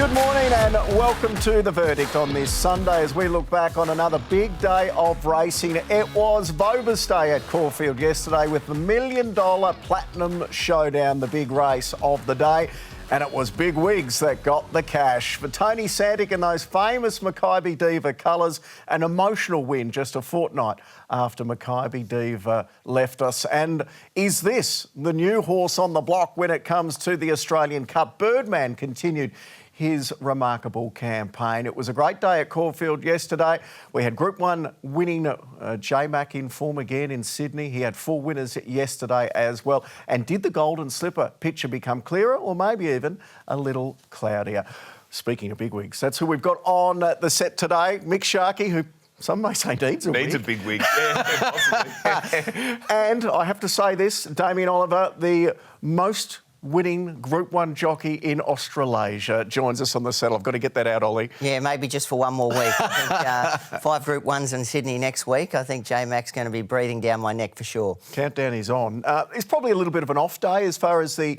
Good morning and welcome to The Verdict on this Sunday as we look back on another big day of racing. It was Vobis Day at Caulfield yesterday with the $1 Million Platinum Showdown, the big race of the day. And it was Big Wigs that got the cash. For Tony Santic and those famous Makybe Diva colours, an emotional win just a fortnight after Makybe Diva left us. And is this the new horse on the block when it comes to the Australian Cup? Birdman continued his remarkable campaign. It was a great day at Caulfield yesterday. We had Group 1 winning J-Mac in form again in Sydney. He had 4 winners yesterday as well. And did the Golden Slipper picture become clearer or maybe even a little cloudier? Speaking of bigwigs, that's who we've got on the set today. Mick Sharkey, who some may say needs a big wig. Yeah, possibly. And I have to say this, Damien Oliver, the most winning Group 1 jockey in Australasia, joins us on the saddle. I've got to get that out, Ollie. Yeah, maybe just for one more week. I think 5 Group 1s in Sydney next week. I think J-Mac's going to be breathing down my neck for sure. Countdown is on. It's probably a little bit of an off day as far as the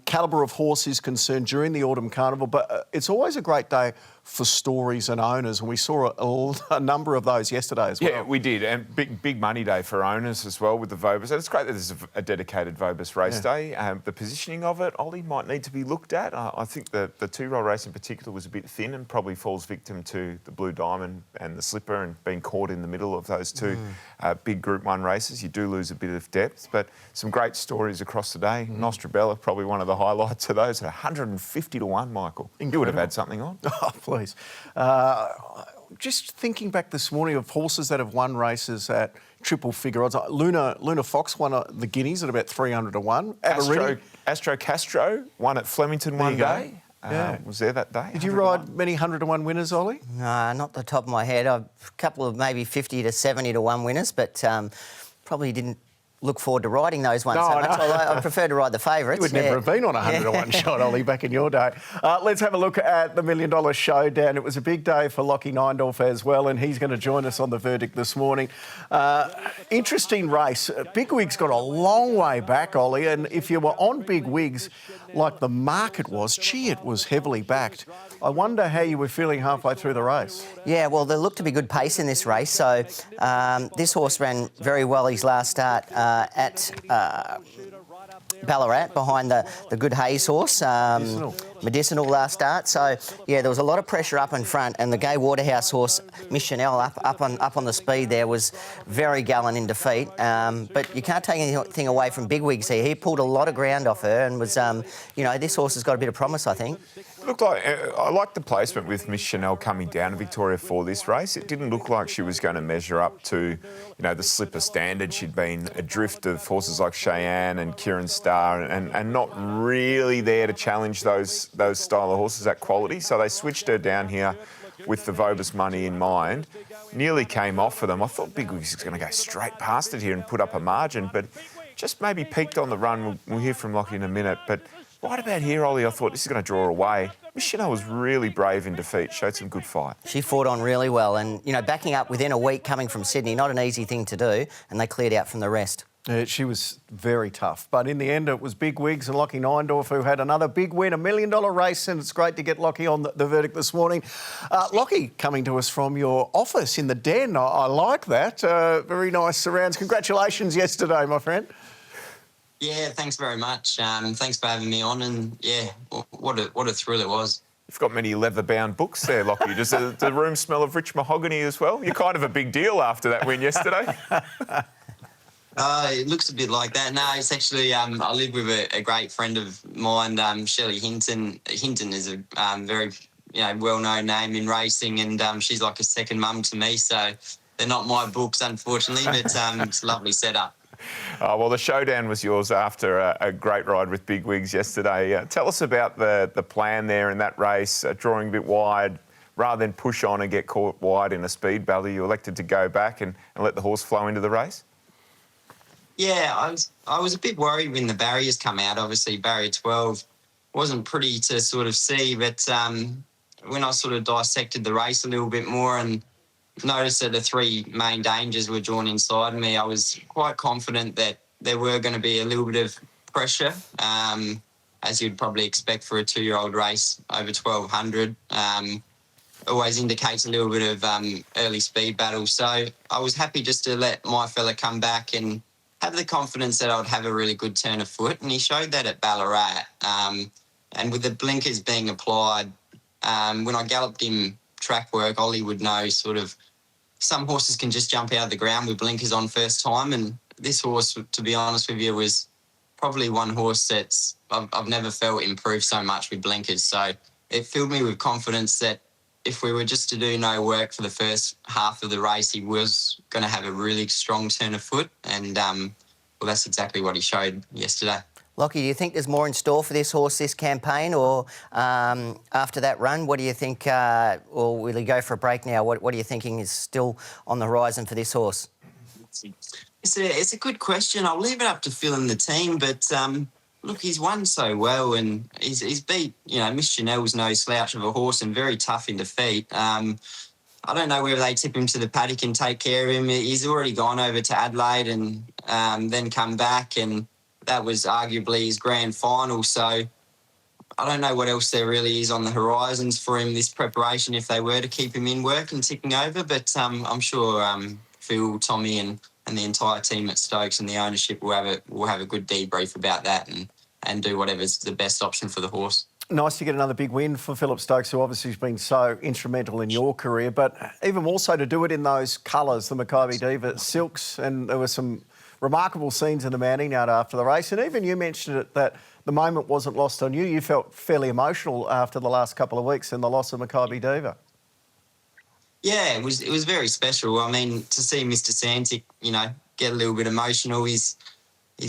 calibre of horse is concerned during the Autumn Carnival, but it's always a great day for stories and owners, and we saw a number of those yesterday as well. Yeah, we did, and big money day for owners as well with the Vobis. And it's great that there's a dedicated Vobis race day. The positioning of it, Ollie, might need to be looked at. I think the 2-year-old race in particular was a bit thin and probably falls victim to the Blue Diamond and the Slipper and being caught in the middle of those two big Group 1 races. You do lose a bit of depth, but some great stories across the day. Nostrabella, probably one of the highlights of those, 150 to 1, Michael. Incredible. You would have had something on. Oh, please. Just thinking back this morning of horses that have won races at triple figure odds. Luna Fox won the Guineas at about 300 to 1. Astro Castro won at Flemington one day. Was there that day? Did you ride many 100 to 1 winners, Ollie? No, not the top of my head. A couple of maybe 50 to 70 to 1 winners, but probably didn't look forward to riding those ones so much. I prefer to ride the favourites. You would never have been on a 100 to 1 shot, Ollie, back in your day. Let's have a look at the $1 Million Showdown. It was a big day for Lockie Neindorf as well, and he's going to join us on the Verdict this morning. Interesting race. Big Wigs got a long way back, Ollie, and if you were on Big Wigs like the market was, gee, it was heavily backed. I wonder how you were feeling halfway through the race. Yeah, well, there looked to be good pace in this race. So this horse ran very well his last start at Ballarat behind the good Hayes horse. Medicinal last start. So, yeah, there was a lot of pressure up in front, and the Gay Waterhouse horse, Miss Chanel, up on the speed there, was very gallant in defeat. But you can't take anything away from Big Wigs here. He pulled a lot of ground off her and was, this horse has got a bit of promise, I think. Looked like I liked the placement with Miss Chanel coming down to Victoria for this race. It didn't look like she was going to measure up to, the Slipper standard. She'd been adrift of horses like Cheyenne and Kieran Starr and not really there to challenge those style of horses at quality. So they switched her down here with the Vobis money in mind. Nearly came off for them. I thought Big Wigs was going to go straight past it here and put up a margin, but just maybe peaked on the run. We'll hear from Lockie in a minute, but right about here, Ollie, I thought this is going to draw away. Miss Chanel was really brave in defeat, showed some good fight. She fought on really well and, backing up within a week coming from Sydney, not an easy thing to do, and they cleared out from the rest. She was very tough, but in the end it was Big Wigs and Lockie Neindorf who had another big win, $1 million race, and it's great to get Lockie on the Verdict this morning. Lockie, coming to us from your office in the Den, I like that. Very nice surrounds. Congratulations yesterday, my friend. Yeah, thanks very much. Thanks for having me on, and yeah, what a thrill it was. You've got many leather-bound books there, Lockie. Does the room smell of rich mahogany as well? You're kind of a big deal after that win yesterday. It looks a bit like that. No, it's actually, I live with a great friend of mine, Shelley Hinton. Hinton is a very well-known name in racing, and she's like a second mum to me, so they're not my books, unfortunately, but it's a lovely setup. Well, the showdown was yours after a great ride with Big Wigs yesterday. Tell us about the plan there in that race, drawing a bit wide. Rather than push on and get caught wide in a speed battle, you elected to go back and let the horse flow into the race? Yeah, I was a bit worried when the barriers come out. Obviously, barrier 12 wasn't pretty to sort of see, but when I sort of dissected the race a little bit more and noticed that the 3 main dangers were drawn inside me, I was quite confident that there were going to be a little bit of pressure. as you'd probably expect for a 2-year-old race over 1200. Always indicates a little bit of early speed battle. So I was happy just to let my fella come back and have the confidence that I would have a really good turn of foot. And he showed that at Ballarat. And with the blinkers being applied, when I galloped him track work, Ollie would know sort of some horses can just jump out of the ground with blinkers on first time. And this horse, to be honest with you, was probably one horse that's I've never felt improved so much with blinkers. So it filled me with confidence that if we were just to do no work for the first half of the race, he was going to have a really strong turn of foot. And, well, that's exactly what he showed yesterday. Lockie, do you think there's more in store for this horse this campaign, or after that run, what do you think, or will he go for a break now? What are you thinking is still on the horizon for this horse? It's a good question. I'll leave it up to Phil and the team, but look, he's won so well, and he's beat, Miss Chanel's no slouch of a horse and very tough in defeat. I don't know whether they tip him to the paddock and take care of him. He's already gone over to Adelaide and then come back, and that was arguably his grand final. So I don't know what else there really is on the horizons for him this preparation if they were to keep him in work and ticking over. But I'm sure Phil, Tommy and the entire team at Stokes and the ownership will have a good debrief about that and do whatever's the best option for the horse. Nice to get another big win for Phillip Stokes, who obviously has been so instrumental in your career, but even more so to do it in those colours, the Maccabi Diva silks, and there were some remarkable scenes in the Mounting Yard after the race, and even you mentioned it that the moment wasn't lost on you. You felt fairly emotional after the last couple of weeks and the loss of Maccabi Diva. Yeah, it was very special. I mean, to see Mr. Santic, get a little bit emotional. He's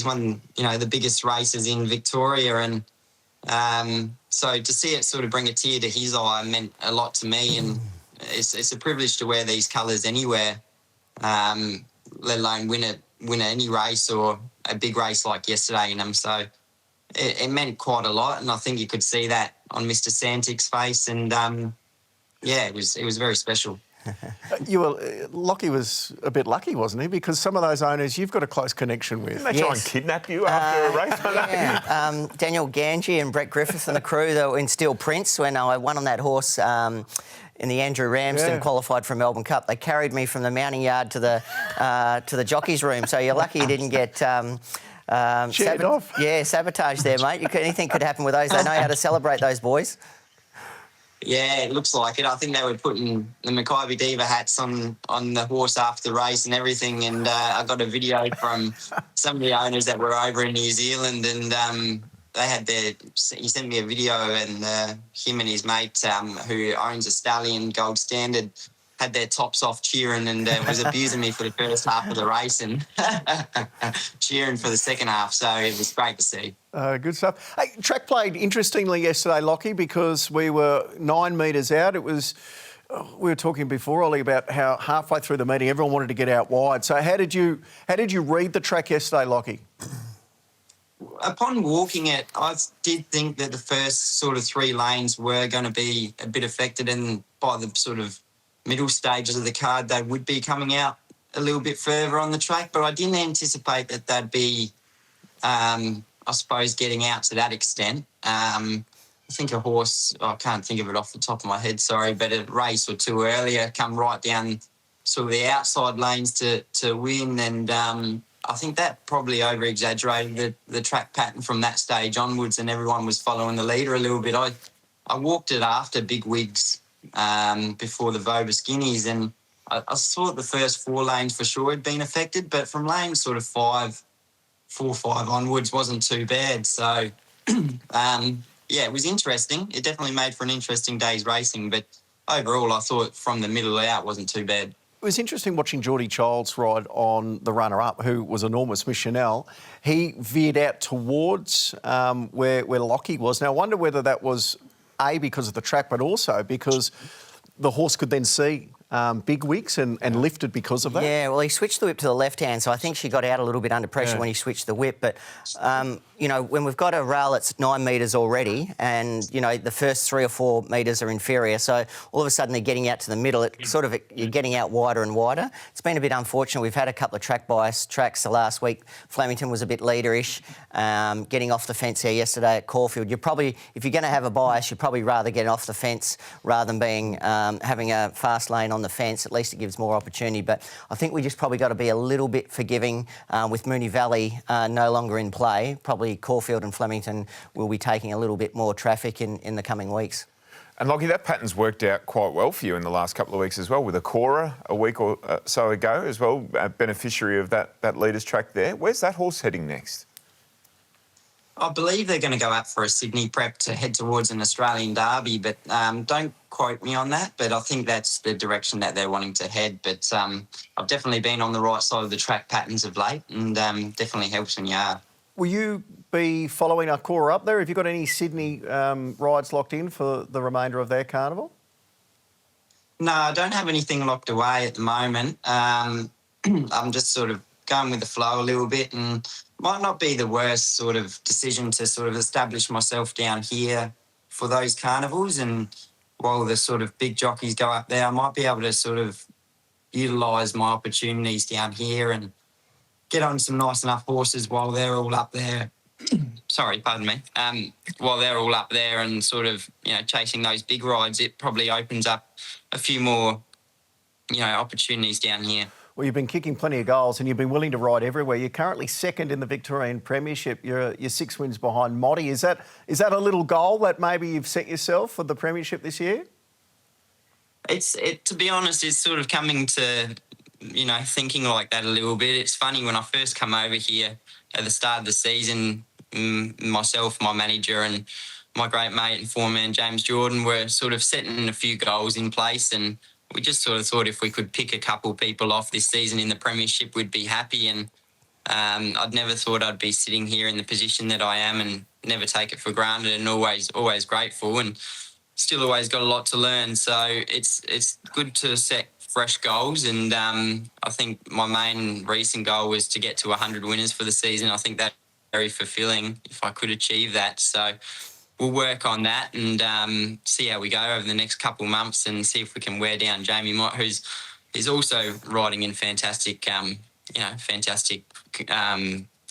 won, the biggest races in Victoria, and so to see it sort of bring a tear to his eye meant a lot to me. And it's a privilege to wear these colours anywhere, let alone win any race or a big race like yesterday in them. So it meant quite a lot, and I think you could see that on Mr. Santic's face. And it was very special. Lockie was a bit lucky, wasn't he? Because some of those owners you've got a close connection with. Didn't they try and kidnap you after a race? Yeah. Daniel Ganji and Brett Griffith and the crew, they were in Steel Prince when I won on that horse in the Andrew Ramsden qualified for Melbourne Cup. They carried me from the Mounting Yard to the jockey's room. So you're lucky you didn't get sabotage there, mate. Anything could happen with those. They know how to celebrate, those boys. Yeah, it looks like it. I think they were putting the Maccabi Diva hats on the horse after the race and everything. And I got a video from some of the owners that were over in New Zealand, and they had he sent me a video, and him and his mate, who owns a stallion, Gold Standard, had their tops off cheering and was abusing me for the first half of the race and cheering for the second half. So it was great to see. Good stuff. Hey, track played interestingly yesterday, Lockie, because we were 9 metres out. We were talking before, Ollie, about how halfway through the meeting everyone wanted to get out wide. So how did you read the track yesterday, Lockie? Upon walking it, I did think that the first sort of 3 lanes were going to be a bit affected, and by the sort of middle stages of the card, they would be coming out a little bit further on the track. But I didn't anticipate that they'd be, I suppose, getting out to that extent. I think a horse, I can't think of it off the top of my head, sorry, but a race or two earlier come right down sort of the outside lanes to win. And I think that probably over-exaggerated the track pattern from that stage onwards, and everyone was following the leader a little bit. I walked it after Big Wigs before the Vobis Guineas, and I thought the first 4 lanes for sure had been affected, but from lane sort of 4 or 5 onwards wasn't too bad. So, it was interesting. It definitely made for an interesting day's racing, but overall I thought from the middle out wasn't too bad. It was interesting watching Geordie Childs ride on the runner-up, who was enormous, Miss Chanel. He veered out towards where Lockie was. Now, I wonder whether that was, A, because of the track, but also because the horse could then see big wigs and lifted because of that? Yeah, well, he switched the whip to the left hand, so I think she got out a little bit under pressure when he switched the whip. But, you know, when we've got a rail that's 9 metres already and, you know, the first 3 or 4 metres are inferior, so all of a sudden they're getting out to the middle, you're getting out wider and wider. It's been a bit unfortunate. We've had a couple of track bias tracks the last week. Flemington was a bit leaderish, getting off the fence here yesterday at Caulfield. You're probably, if you're going to have a bias, you'd probably rather get off the fence rather than being having a fast lane on the fence. At least it gives more opportunity. But I think we just probably got to be a little bit forgiving with Moonee Valley no longer in play. Probably Caulfield and Flemington will be taking a little bit more traffic in the coming weeks. And Lockie, that pattern's worked out quite well for you in the last couple of weeks as well, with Akora a week or so ago as well, a beneficiary of that leaders track there. Where's that horse heading next? I believe they're going to go up for a Sydney prep to head towards an Australian Derby, but don't quote me on that. But I think that's the direction that they're wanting to head. But I've definitely been on the right side of the track patterns of late, and definitely helps when you are. Will you be following Akora up there? Have you got any Sydney rides locked in for the remainder of their carnival? No, I don't have anything locked away at the moment. I'm just sort of going with the flow a little bit, and might not be the worst sort of decision to sort of establish myself down here for those carnivals. And while the sort of big jockeys go up there, I might be able to sort of utilise my opportunities down here and get on some nice enough horses while they're all up there. Sorry, pardon me. While they're all up there and sort of, you know, chasing those big rides, it probably opens up a few more, you know, opportunities down here. Well, you've been kicking plenty of goals and you've been willing to ride everywhere. You're currently second in the Victorian Premiership. You're 6 wins behind Motti. Is that a little goal that maybe you've set yourself for the Premiership this year? To be honest, it's sort of coming to, you know, thinking like that a little bit. It's funny, when I first come over here at the start of the season, myself, my manager and my great mate and foreman James Jordan were sort of setting a few goals in place, and we just sort of thought if we could pick a couple people off this season in the Premiership, we'd be happy. And I'd never thought I'd be sitting here in the position that I am, and never take it for granted, and always grateful, and still always got a lot to learn. So it's good to set fresh goals, and I think my main recent goal was to get to 100 winners for the season. I think that's very fulfilling if I could achieve that. So we'll work on that and see how we go over the next couple of months, and see if we can wear down Jamie Mott, who's also riding in fantastic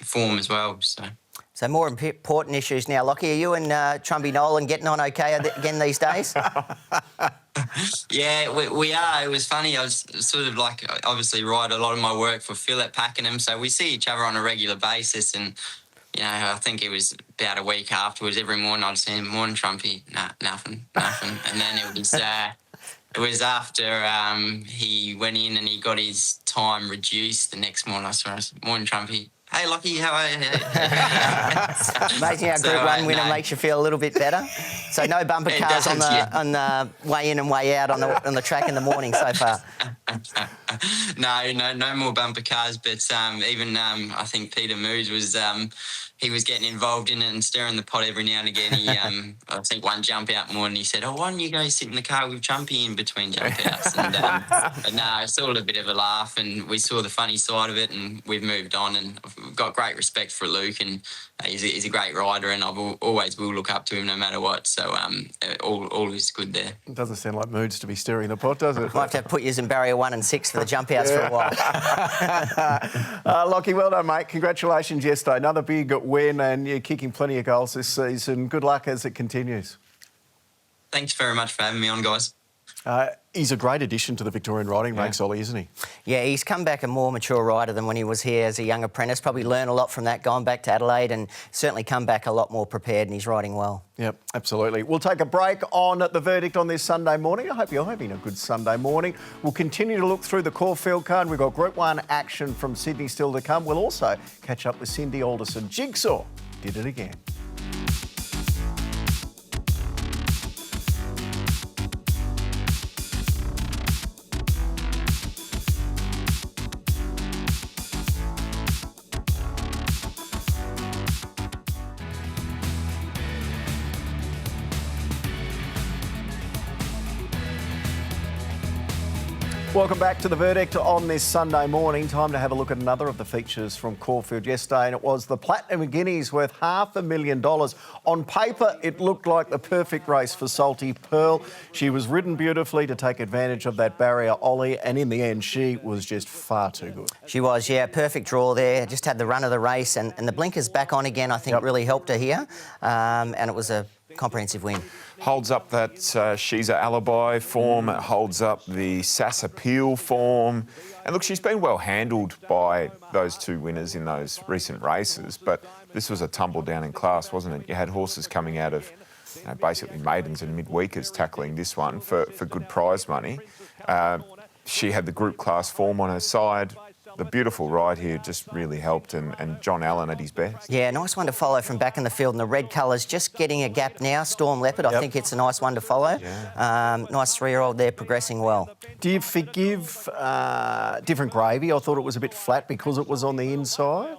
form as well. So more important issues now. Lockie, are you and Trumby Nolan getting on okay again these days? Yeah, we are. It was funny. I was sort of like, obviously ride a lot of my work for Phil at Pakenham, so we see each other on a regular basis. And, you know, I think it was about a week afterwards, every morning I'd say, "Morning, Trumpy." Nah, nothing. And then it was after he went in and he got his time reduced the next morning. I said, "Morning, Trumpy. Hey, Lockie, how are you?" Amazing how Group 1 winner makes you feel a little bit better. So no bumper cars on the way in and way out on the track in the morning so far. No more bumper cars. But even I think Peter Moos was he was getting involved in it and stirring the pot every now and again. He I think one jump out morning he said, "Oh, why don't you go sit in the car with Trumpy in between jump outs?" And but no, it's all a bit of a laugh, and we saw the funny side of it, and we've moved on, and I've got great respect for Luke, and he's a great rider, and I always will look up to him no matter what. So all is good there. It doesn't sound like Moods to be stirring the pot, does it? Might have to put you in barrier 1 and 6 for the jump outs for a while. Lockie, well done, mate. Congratulations yesterday. Another big win, and you're kicking plenty of goals this season. Good luck as it continues. Thanks very much for having me on, guys. He's a great addition to the Victorian riding ranks, Ollie, isn't he? Yeah, he's come back a more mature rider than when he was here as a young apprentice. Probably learned a lot from that, going back to Adelaide, and certainly come back a lot more prepared, and he's riding well. Yep, absolutely. We'll take a break on The Verdict on this Sunday morning. I hope you're having a good Sunday morning. We'll continue to look through the Caulfield card. We've got Group 1 action from Sydney still to come. We'll also catch up with Cindy Alderson. Jigsaw did it again. Welcome back to The Verdict on this Sunday morning. Time to have a look at another of the features from Caulfield yesterday, and it was the Platinum Guineas worth $500,000. On paper, it looked like the perfect race for Salty Pearl. She was ridden beautifully to take advantage of that barrier ollie, and in the end, she was just far too good. She was, yeah, perfect draw there. Just had the run of the race, and the blinkers back on again, I think, really helped her here. And it was a comprehensive win. Holds up that Shiza Alibi form, it holds up the Sass Appeal form. And look, she's been well handled by those two winners in those recent races, but this was a tumble down in class, wasn't it? You had horses coming out of basically maidens and midweekers tackling this one for good prize money. She had the group class form on her side. The beautiful ride here just really helped, and John Allen at his best. Yeah, nice one to follow from back in the field, and the red colours just getting a gap now. Storm Leopard, I think it's a nice one to follow. Yeah. Nice 3-year-old there, progressing well. Do you forgive Different Gravy? I thought it was a bit flat because it was on the inside.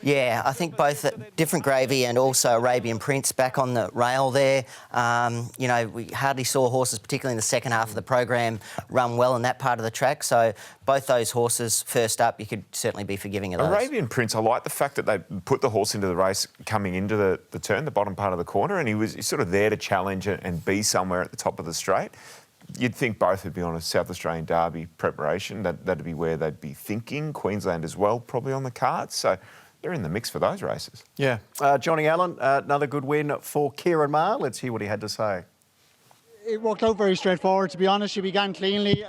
Yeah, I think both Different Gravy and also Arabian Prince back on the rail there. You know, we hardly saw horses, particularly in the second half of the program, run well in that part of the track. So both those horses first up, you could certainly be forgiving of those. Arabian Prince, I like the fact that they put the horse into the race coming into the turn, the bottom part of the corner, and he's sort of there to challenge it and be somewhere at the top of the straight. You'd think both would be on a South Australian Derby preparation. That'd be where they'd be thinking. Queensland as well, probably on the cards. So they're in the mix for those races. Yeah. Johnny Allen, another good win for Kieran Maher. Let's hear what he had to say. It worked out very straightforward, to be honest. She began cleanly.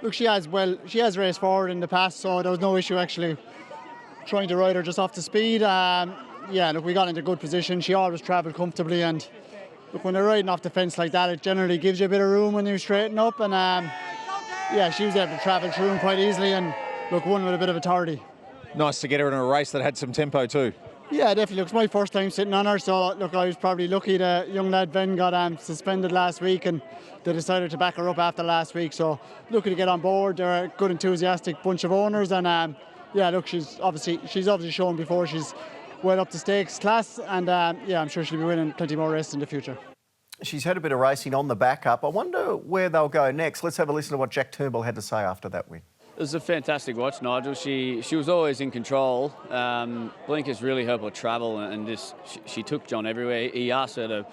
Look, she has raced forward in the past, so there was no issue actually trying to ride her just off the speed. Yeah, look, we got into good position. She always travelled comfortably, and look, when they're riding off the fence like that, it generally gives you a bit of room when you straighten up, and yeah, she was able to travel through them quite easily, and look, won with a bit of authority. Nice to get her in a race that had some tempo too. Yeah, definitely. Look, it's my first time sitting on her, so look, I was probably lucky the young lad Ben got suspended last week, and they decided to back her up after last week. So lucky to get on board. They're a good, enthusiastic bunch of owners, and yeah, look, she's obviously shown before she's well up to stakes class, and yeah, I'm sure she'll be winning plenty more races in the future. She's had a bit of racing on the back up. I wonder where they'll go next. Let's have a listen to what Jack Turnbull had to say after that win. It was a fantastic watch, Nigel. She was always in control. Blinkers really helped her travel, and just she took John everywhere. He asked her to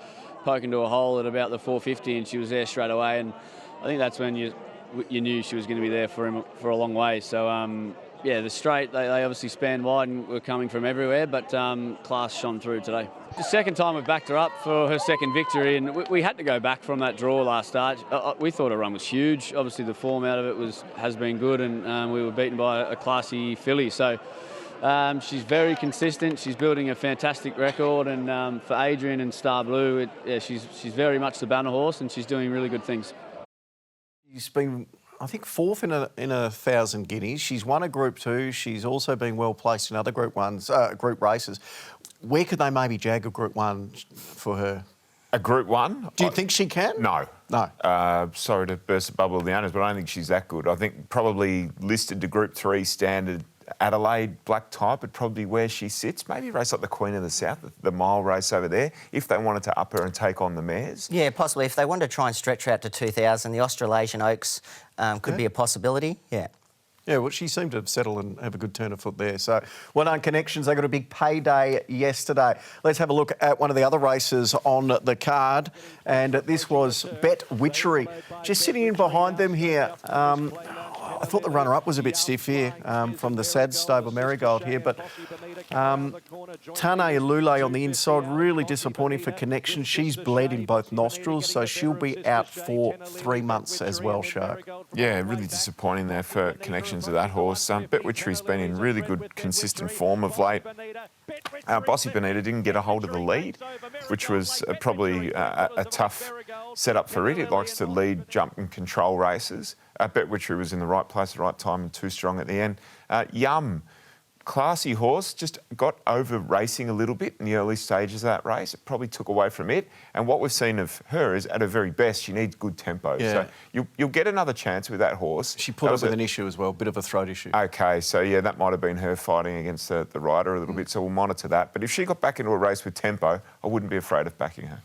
poke into a hole at about the 450, and she was there straight away. And I think that's when you knew she was going to be there for him for a long way. So yeah, the straight they obviously spanned wide and were coming from everywhere, but class shone through today. The second time we backed her up for her second victory, and we had to go back from that draw last start. We thought her run was huge. Obviously, the form out of it has been good, and we were beaten by a classy filly. So she's very consistent. She's building a fantastic record, and for Adrian and Star Blue, she's very much the banner horse, and she's doing really good things. She's been, I think, fourth in a 1,000 guineas. She's won a Group 2. She's also been well placed in other Group races. Where could they maybe jag a Group 1 for her? A Group 1? Do you think she can? No. No. Sorry to burst the bubble of the owners, but I don't think she's that good. I think probably listed to Group 3 standard Adelaide black type would probably be where she sits. Maybe a race like the Queen of the South, the mile race over there, if they wanted to up her and take on the mares. Yeah, possibly. If they wanted to try and stretch her out to 2,000, the Australasian Oaks could be a possibility. Yeah. Yeah, well, she seemed to settle and have a good turn of foot there. So, well done, Connections. They got a big payday yesterday. Let's have a look at one of the other races on the card. And this was Bet Witchery. Just sitting in behind them here. I thought the runner-up was a bit stiff here from the Sad Stable Marigold here, but Tane Lule on the inside, really disappointing for Connection. She's bled in both nostrils, so she'll be out for 3 months as well, Shark. Yeah, really disappointing there for Connections of that horse. Bet Witchery's been in really good, consistent form of late. Bossy Bonita didn't get a hold of the lead, which was probably a tough setup for it. It likes to lead, jump and control races. Bet Witchery was in the right place at the right time and too strong at the end. Yum, classy horse, just got over racing a little bit in the early stages of that race. It probably took away from it. And what we've seen of her is, at her very best, she needs good tempo. Yeah. So you'll get another chance with that horse. She put up with an issue as well, a bit of a throat issue. OK, so yeah, that might have been her fighting against the rider a little bit, so we'll monitor that. But if she got back into a race with tempo, I wouldn't be afraid of backing her.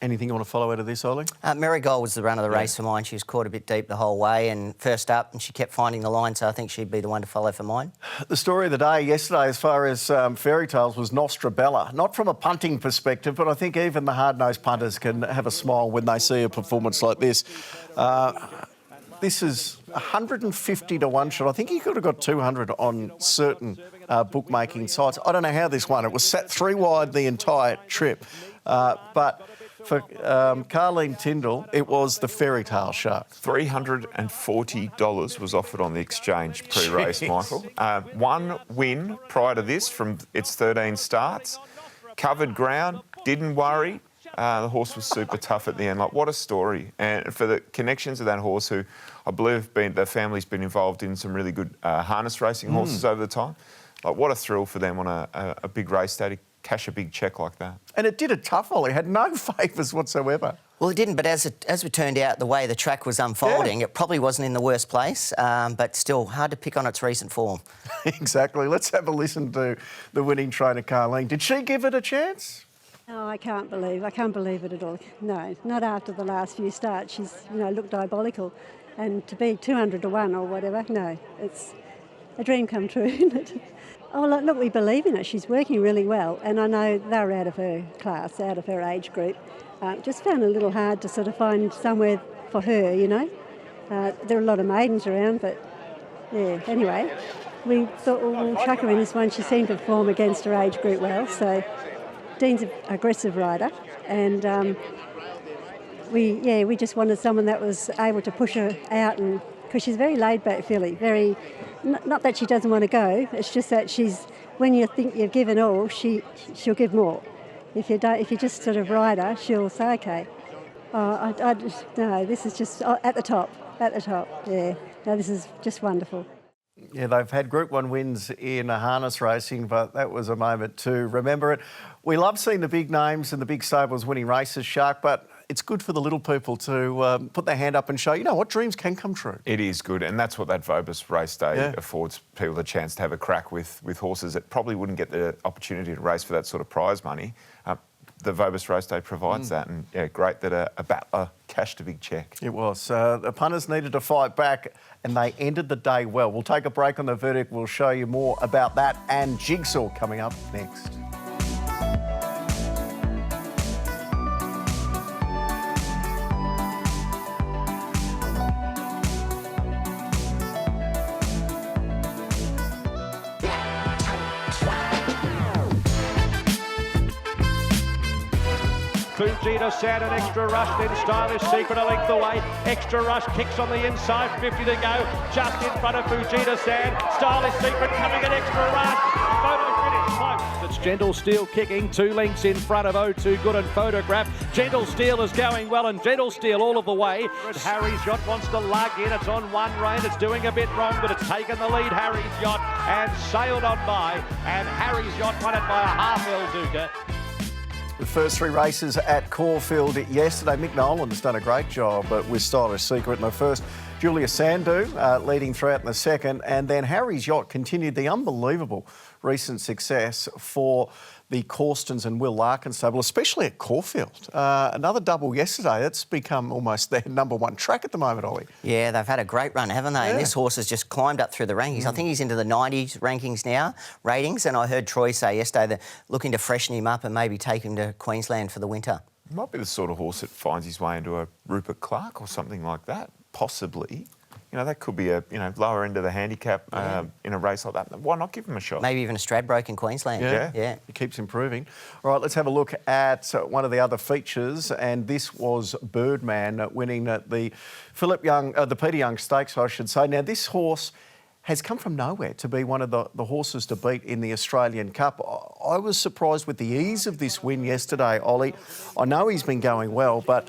Anything you want to follow out of this, Ollie? Marigold was the run of the race for mine. She was caught a bit deep the whole way and first up, and she kept finding the line, so I think she'd be the one to follow for mine. The story of the day yesterday, as far as fairy tales, was Nostra Bella. Not from a punting perspective, but I think even the hard-nosed punters can have a smile when they see a performance like this. This is 150 to 1 shot. I think he could have got 200 on certain bookmaking sites. I don't know how this won. It was sat 3 wide the entire trip. But for Carleen Tyndall, it was the fairy tale shark. $340 was offered on the exchange pre-race, Michael. One win prior to this from its 13 starts. Covered ground, didn't worry. The horse was super tough at the end. Like, what a story. And for the connections of that horse, who I believe the family's been involved in some really good harness racing horses over the time. Like, what a thrill for them on a big race day to cash a big cheque like that. And it did it tough, Ollie. It had no favours whatsoever. Well, it didn't, but as it turned out, the way the track was unfolding, it probably wasn't in the worst place, but still hard to pick on its recent form. Exactly. Let's have a listen to the winning trainer, Carleen. Did she give it a chance? Oh, I can't believe it at all. No, not after the last few starts. She's, looked diabolical. And to be 200 to 1 or whatever, no, it's a dream come true, isn't it? Oh, look, we believe in it. She's working really well. And I know they're out of her class, out of her age group. Just found it a little hard to sort of find somewhere for her, There are a lot of maidens around, but, yeah, anyway. We thought, we'll chuck her in this one. She seemed to perform against her age group well, so Dean's an aggressive rider, and we just wanted someone that was able to push her out, and because she's very laid-back filly, very, not that she doesn't want to go, it's just that when you think you've given all, she'll give more. If you just sort of ride her, she'll say, okay. No, this is just at the top, yeah. No, this is just wonderful. Yeah, they've had Group 1 wins in harness racing, but that was a moment to remember it. We love seeing the big names and the big stables winning races, Shark, but it's good for the little people to put their hand up and show, what dreams can come true. It is good, and that's what that Vobis race day affords people the chance to have a crack with horses that probably wouldn't get the opportunity to race for that sort of prize money. The Vobis race day provides that, and great that a battler cashed a big cheque. It was. The punters needed to fight back, and they ended the day well. We'll take a break on the verdict. We'll show you more about that and Jigsaw coming up next. Fujita Sand, an extra rush, then Stylish Secret a length away. Extra rush kicks on the inside, 50 to go. Just in front of Fujita Sand. Stylish Secret coming an extra rush. Photo finish close. It's Gentle Steel kicking 2 lengths in front of O2 Good and Photograph. Gentle Steel is going well, and Gentle Steel all of the way. Harry's Yacht wants to lug in. It's on one rein. It's doing a bit wrong, but it's taken the lead, Harry's Yacht, and sailed on by. And Harry's Yacht won it by a half El Duca. The first 3 races at Caulfield yesterday. Mick Nolan's done a great job with Stylish Secret in the first. Julia Sandu leading throughout in the second. And then Harry's Yacht continued the unbelievable recent success for the Corstons and Will Larkin stable, especially at Caulfield. Another double yesterday. That's become almost their number 1 track at the moment, Ollie. Yeah, they've had a great run, haven't they? Yeah. And this horse has just climbed up through the rankings. I think he's into the 90s rankings now, ratings. And I heard Troy say yesterday they're looking to freshen him up and maybe take him to Queensland for the winter. Might be the sort of horse that finds his way into a Rupert Clark or something like that, possibly. That could be a lower end of the handicap in a race like that. Why not give him a shot? Maybe even a Stradbroke in Queensland. Yeah. He keeps improving. All right, let's have a look at one of the other features, and this was Birdman winning at the the Peter Young Stakes, I should say. Now, this horse has come from nowhere to be one of the horses to beat in the Australian Cup. I was surprised with the ease of this win yesterday, Ollie. I know he's been going well, but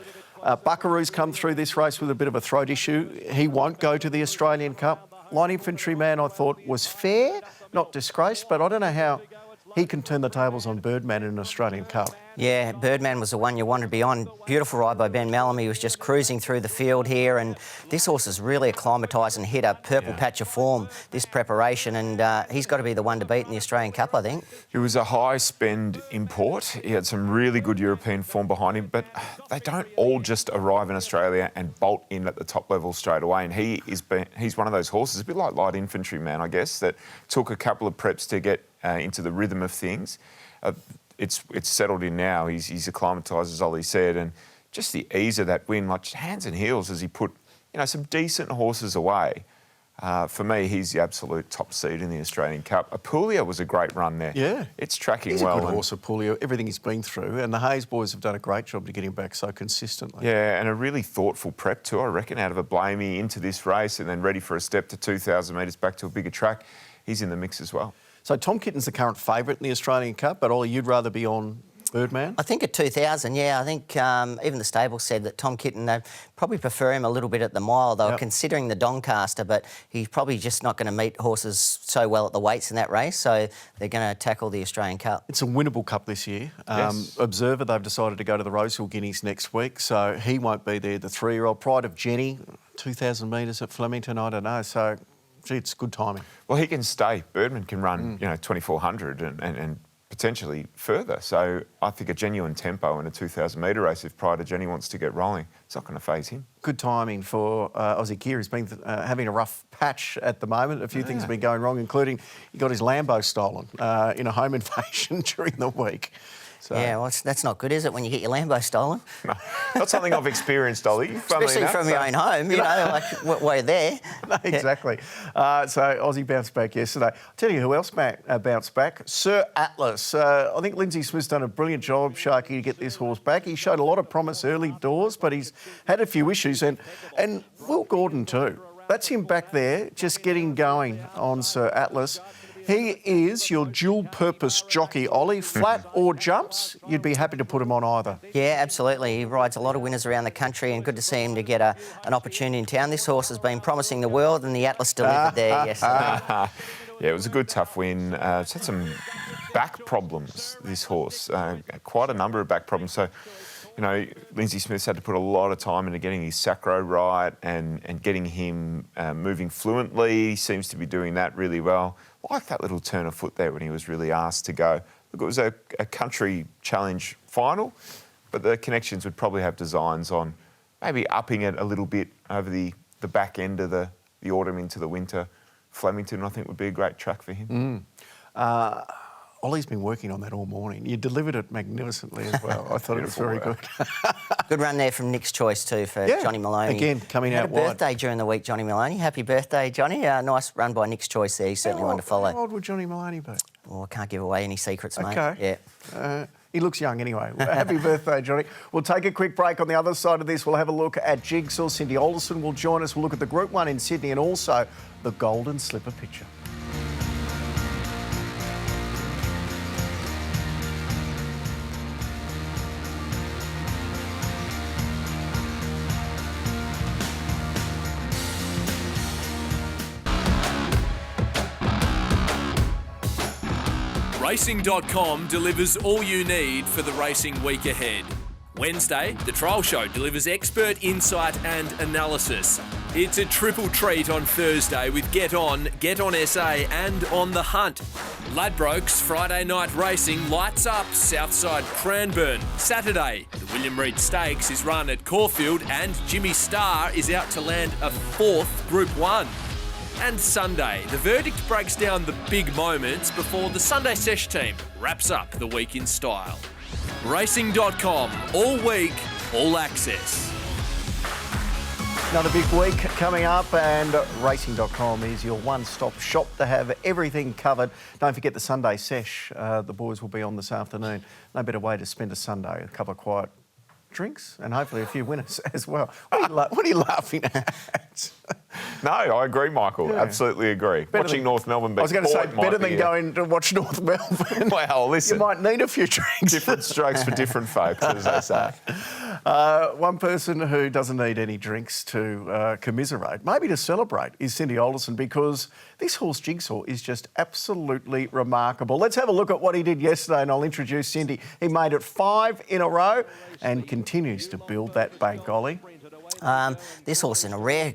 Buckaroo's come through this race with a bit of a throat issue. He won't go to the Australian Cup. Line Infantryman, I thought, was fair, not disgraced, but I don't know he can turn the tables on Birdman in an Australian Cup. Yeah, Birdman was the one you wanted to be on. Beautiful ride by Ben Melham. He was just cruising through the field here, and this horse is really acclimatised and hit a purple patch of form this preparation, and he's got to be the one to beat in the Australian Cup, I think. He was a high-spend import. He had some really good European form behind him, but they don't all just arrive in Australia and bolt in at the top level straight away, and he's one of those horses, a bit like light infantry man, I guess, that took a couple of preps to get into the rhythm of things. It's settled in now. He's acclimatised, as Ollie said, and just the ease of that win, like hands and heels as he put, some decent horses away. For me, he's the absolute top seed in the Australian Cup. Apulia was a great run there. Yeah. It's tracking he's well. He's a good horse, Apulia, everything he's been through, and the Hayes boys have done a great job to get him back so consistently. Yeah, and a really thoughtful prep too, I reckon, out of a Blamey into this race and then ready for a step to 2,000 metres back to a bigger track. He's in the mix as well. So Tom Kitten's the current favourite in the Australian Cup, but Ollie, you'd rather be on Birdman? I think at 2,000, yeah. I think even the stable said that Tom Kitten, they probably prefer him a little bit at the mile. They were considering the Doncaster, but he's probably just not going to meet horses so well at the weights in that race, so they're going to tackle the Australian Cup. It's a winnable cup this year. Yes. Observer, they've decided to go to the Rosehill Guineas next week, so he won't be there. The 3-year-old Pride of Jenny, 2,000 metres at Flemington, I don't know, so... Gee, it's good timing. Well, he can stay. Birdman can run, 2,400 and potentially further. So I think a genuine tempo in a 2,000 metre race, if Pride of Jenny wants to get rolling, it's not going to faze him. Good timing for Aussie Gear. He's been having a rough patch at the moment. A few things have been going wrong, including he got his Lambo stolen in a home invasion during the week. So. Yeah, well, that's not good, is it, when you get your Lambo stolen? No, not something I've experienced, Ollie. Especially from your own home, you know, like while you're there. No, exactly. So Aussie bounced back yesterday. I'll tell you who else bounced back. Sir Atlas. I think Lindsay Smith's done a brilliant job, Sharky, to get this horse back. He showed a lot of promise early doors, but he's had a few issues. And Will Gordon too. That's him back there, just getting going on Sir Atlas. He is your dual-purpose jockey, Ollie. Flat or jumps, you'd be happy to put him on either. Yeah, absolutely. He rides a lot of winners around the country, and good to see him to get an opportunity in town. This horse has been promising the world, and the Atlas delivered there yesterday. Yeah, it was a good, tough win. It's had some back problems, this horse. Quite a number of back problems. So, Lindsay Smith's had to put a lot of time into getting his sacro right and getting him moving fluently. He seems to be doing that really well. I like that little turn of foot there when he was really asked to go. Look, it was a country challenge final, but the Connections would probably have designs on maybe upping it a little bit over the back end of the autumn into the winter. Flemington, I think, would be a great track for him. Ollie's been working on that all morning. You delivered it magnificently as well. I thought it was very good. Good run there from Nick's Choice too for Johnny Maloney. Again, coming out wide. Had a birthday during the week, Johnny Maloney. Happy birthday, Johnny. Nice run by Nick's Choice there. He's certainly one to follow. How old would Johnny Maloney be? Oh, I can't give away any secrets, mate. Okay. Yeah. He looks young anyway. Happy birthday, Johnny. We'll take a quick break. On the other side of this, we'll have a look at Jigsaw. Cindy Alderson will join us. We'll look at the Group 1 in Sydney and also the Golden Slipper picture. Racing.com delivers all you need for the racing week ahead. Wednesday, the Trial Show delivers expert insight and analysis. It's a triple treat on Thursday with Get On SA and On the Hunt. Ladbrokes Friday night racing lights up Southside Cranbourne. Saturday, the William Reid Stakes is run at Caulfield and Jimmy Starr is out to land a 4th Group 1. And Sunday, the Verdict breaks down the big moments before the Sunday Sesh team wraps up the week in style. Racing.com, all week, all access. Another big week coming up, and Racing.com is your one-stop shop to have everything covered. Don't forget the Sunday Sesh. The boys will be on this afternoon. No better way to spend a Sunday. A couple of quiet drinks and hopefully a few winners as well. What are you laughing at? No, I agree, Michael. Yeah. Absolutely agree. Watching North Melbourne beat I was going to say, better than going to watch North Melbourne. Well, listen. You might need a few drinks. Different strokes for different folks, as they say. One person who doesn't need any drinks to commiserate, maybe to celebrate, is Cindy Alderson, because this horse Jigsaw is just absolutely remarkable. Let's have a look at what he did yesterday, and I'll introduce Cindy. He made it 5 in a row and continues to build that bank, Ollie. This horse in a rare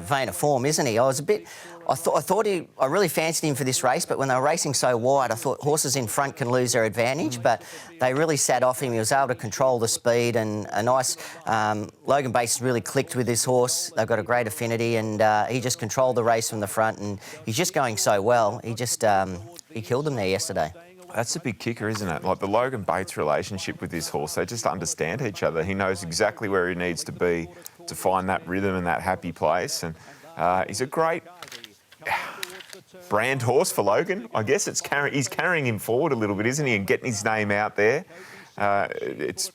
vein of form, isn't he? I really fancied him for this race, but when they were racing so wide, I thought horses in front can lose their advantage, but they really sat off him. He was able to control the speed, and a nice Logan Bates really clicked with this horse. They've got a great affinity, and he just controlled the race from the front, and he's just going so well. He just he killed them there yesterday. That's a big kicker, isn't it? Like the Logan Bates relationship with this horse, they just understand each other. He knows exactly where he needs to be to find that rhythm and that happy place, and he's a great brand horse for Logan. I guess he's carrying him forward a little bit, isn't he, and getting his name out there. It's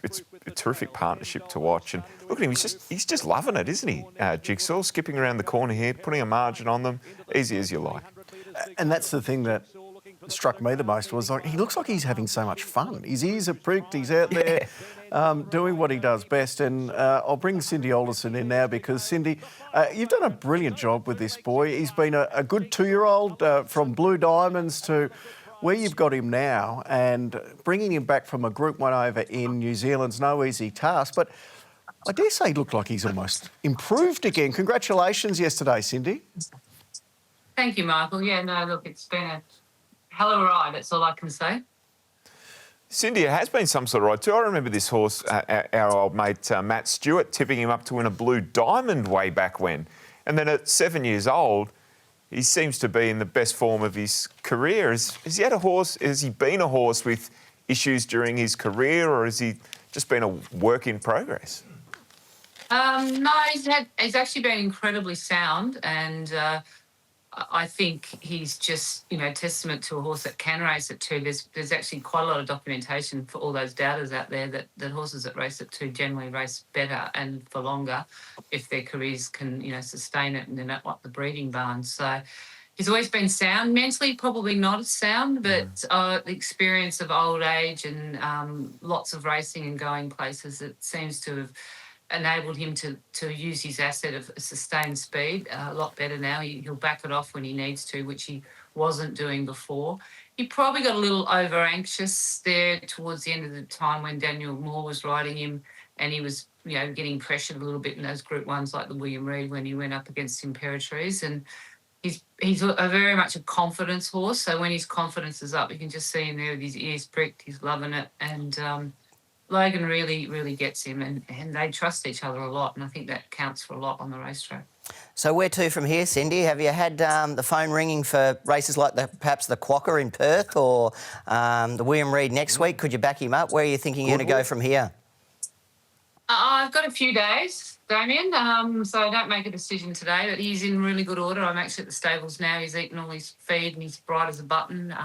a terrific partnership to watch. And look at him, he's just loving it, isn't he? Jigsaw, skipping around the corner here, putting a margin on them, easy as you like. And that's the thing that struck me the most, was like he looks like he's having so much fun. His ears are pricked, he's out there doing what he does best. And I'll bring Cindy Alderson in now, because Cindy, you've done a brilliant job with this boy. He's been a good 2-year-old from Blue Diamonds to where you've got him now, and bringing him back from a Group 1 over in New Zealand's no easy task. But I dare say he looked like he's almost improved again. Congratulations yesterday, Cindy. Thank you, Michael. Yeah, no, look, it's been a hell of a ride, that's all I can say. Cindy, it has been some sort of ride too. I remember this horse, our old mate Matt Stewart, tipping him up to win a Blue Diamond way back when. And then at 7 years old, he seems to be in the best form of his career. Has he had a horse? Has he been a horse with issues during his career, or has he just been a work in progress? No, he's actually been incredibly sound, and I think he's just, testament to a horse that can race at 2. There's actually quite a lot of documentation for all those doubters out there that horses that race at 2 generally race better and for longer if their careers can, sustain it and they're not like the breeding barn. So he's always been sound. Mentally, probably not as sound, but the experience of old age and lots of racing and going places, it seems to have enabled him to use his asset of sustained speed a lot better now. He'll back it off when he needs to, which he wasn't doing before. He probably got a little over-anxious there towards the end of the time when Daniel Moore was riding him, and he was, getting pressured a little bit in those Group 1s like the William Reid when he went up against Imperatriz. And he's a very much a confidence horse, so when his confidence is up, you can just see him there with his ears pricked. He's loving it, and Logan really, really gets him, and they trust each other a lot, and I think that counts for a lot on the racetrack. So where to from here, Cindy? Have you had the phone ringing for races like perhaps the Quokka in Perth or the William Reid next week? Could you back him up? Where are you thinking you're going to go from here? I've got a few days, Damien, so I don't make a decision today, but he's in really good order. I'm actually at the stables now. He's eaten all his feed and he's bright as a button.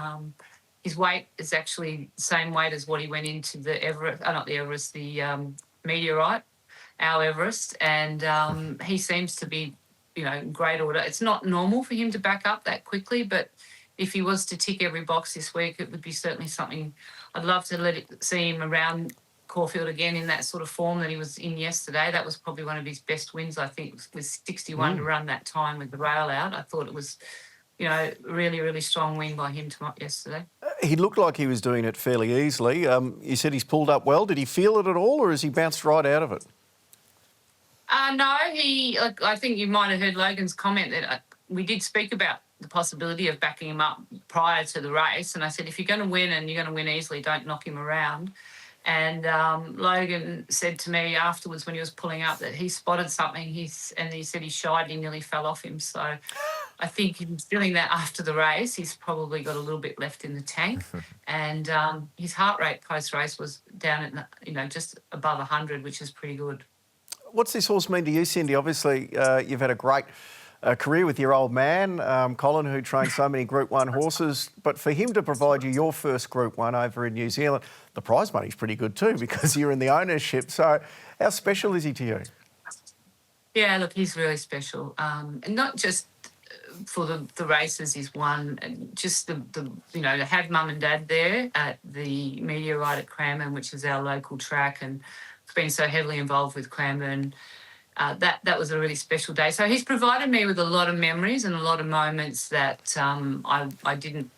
His weight is actually the same weight as what he went into the Everest, the Meteorite, our Everest, and he seems to be, in great order. It's not normal for him to back up that quickly, but if he was to tick every box this week, it would be certainly something I'd love to see him around Caulfield again in that sort of form that he was in yesterday. That was probably one of his best wins, I think, with 61 to run that time with the rail out. I thought it was, really, really strong win by him yesterday. He looked like he was doing it fairly easily. You said he's pulled up well. Did he feel it at all, or has he bounced right out of it? No, I think you might have heard Logan's comment that we did speak about the possibility of backing him up prior to the race. And I said, if you're going to win and you're going to win easily, don't knock him around. And Logan said to me afterwards when he was pulling up that he spotted something. He said he shied and he nearly fell off him. So I think he was feeling that after the race. He's probably got a little bit left in the tank. And his heart rate post-race was down at, just above 100, which is pretty good. What's this horse mean to you, Cindy? Obviously, you've had a great career with your old man, Colin, who trained so many Group 1 horses. But for him to provide you your first Group 1 over in New Zealand, the prize money's pretty good too because you're in the ownership. So how special is he to you? Yeah, look, he's really special. And not just for the races he's won, and just the to have mum and dad there at the Meteorite at Cranbourne, which is our local track, and been so heavily involved with Cranbourne. That was a really special day. So he's provided me with a lot of memories and a lot of moments that I didn't